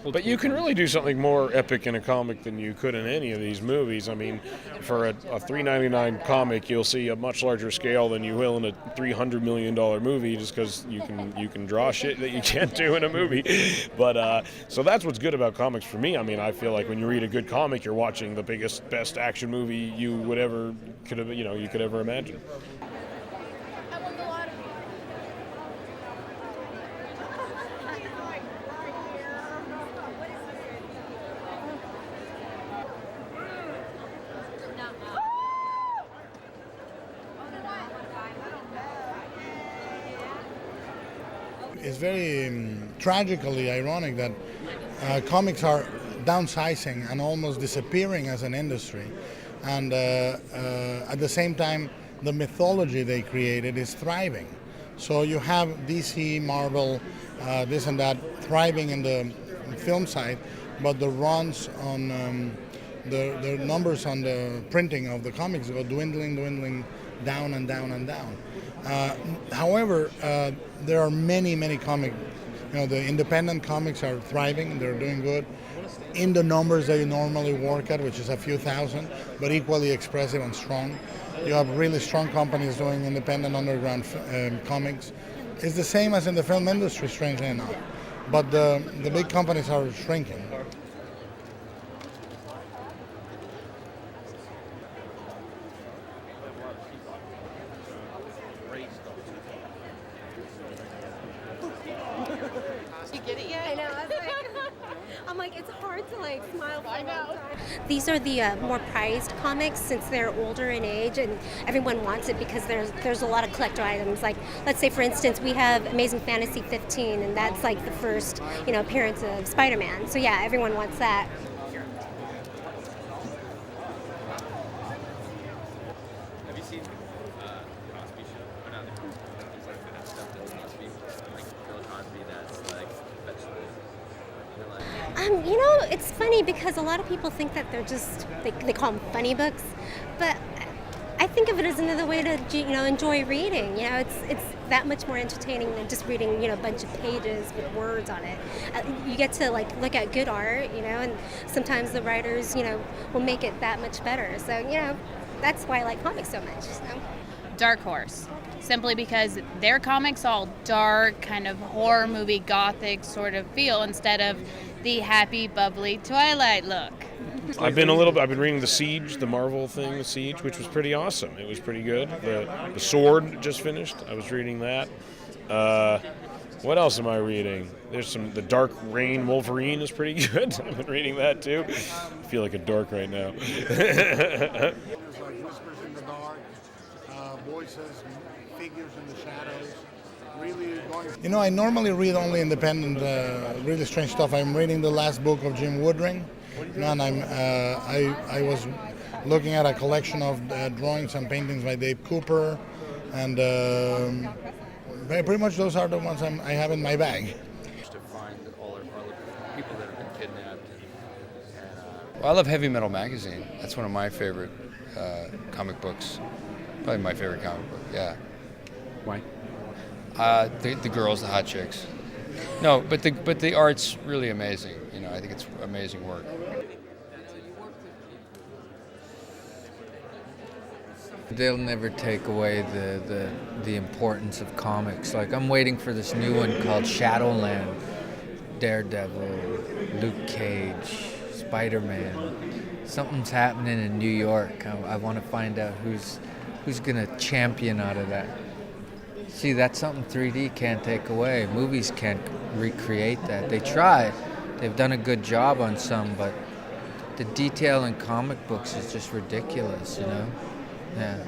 But you can really do something more epic in a comic than you could in any of these movies. I mean, for a $3.99 comic, you'll see a much larger scale than you will in a $300 million movie, just because you can draw shit that you can't do in a movie. But so that's what's good about comics for me. I mean, I feel like when you read a good comic, you're watching the biggest, best action movie you could ever imagine. It's very tragically ironic that comics are downsizing and almost disappearing as an industry, and at the same time the mythology they created is thriving. So you have DC, Marvel, this and that thriving in the film side, but the runs on the numbers on the printing of the comics go dwindling down and down and down. However, there are many comic, the independent comics are thriving, they're doing good in the numbers that you normally work at, which is a few thousand, but equally expressive and strong. You have really strong companies doing independent underground comics. It's the same as in the film industry, strangely enough, but the big companies are shrinking. You get it yet? I know. I'm like, it's hard to smile for a long time. These are the more prized comics since they're older in age, and everyone wants it because there's a lot of collector items. Like, let's say for instance, we have Amazing Fantasy 15, and that's like the first appearance of Spider-Man. So yeah, everyone wants that. Have you seen Cosby Show? Or not the stuff that Cosby, like Bill Cosby, that's like vegetables. It's funny because a lot of people think that they're just they call them funny books, but I think of it as another way to enjoy reading. It's that much more entertaining than just reading a bunch of pages with words on it. You get to look at good art, and sometimes the writers will make it that much better. So that's why I like comics so much. So. Dark Horse, simply because their comics all dark, kind of horror movie gothic sort of feel instead of the happy, bubbly Twilight look. I've been reading The Siege, the Marvel thing, The Siege, which was pretty awesome. It was pretty good. The Sword just finished. I was reading that. What else am I reading? There's The Dark Reign Wolverine is pretty good. I've been reading that too. I feel like a dork right now. There's like whispers in the dark, voices, figures in the shadows. Really going. I normally read only independent, really strange stuff. I'm reading the last book of Jim Woodring, and I was looking at a collection of drawings and paintings by Dave Cooper, and pretty much those are the ones I have in my bag. To find all the people that have been kidnapped. Well, I love Heavy Metal Magazine. That's one of my favorite comic books. Probably my favorite comic book, yeah. Why? The girls, the hot chicks. No, but the art's really amazing. I think it's amazing work. They'll never take away the importance of comics. Like, I'm waiting for this new one called Shadowland. Daredevil, Luke Cage, Spider-Man. Something's happening in New York. I want to find out who's gonna champion out of that. See, that's something 3D can't take away. Movies can't recreate that. They try. They've done a good job on some, but the detail in comic books is just ridiculous, Yeah.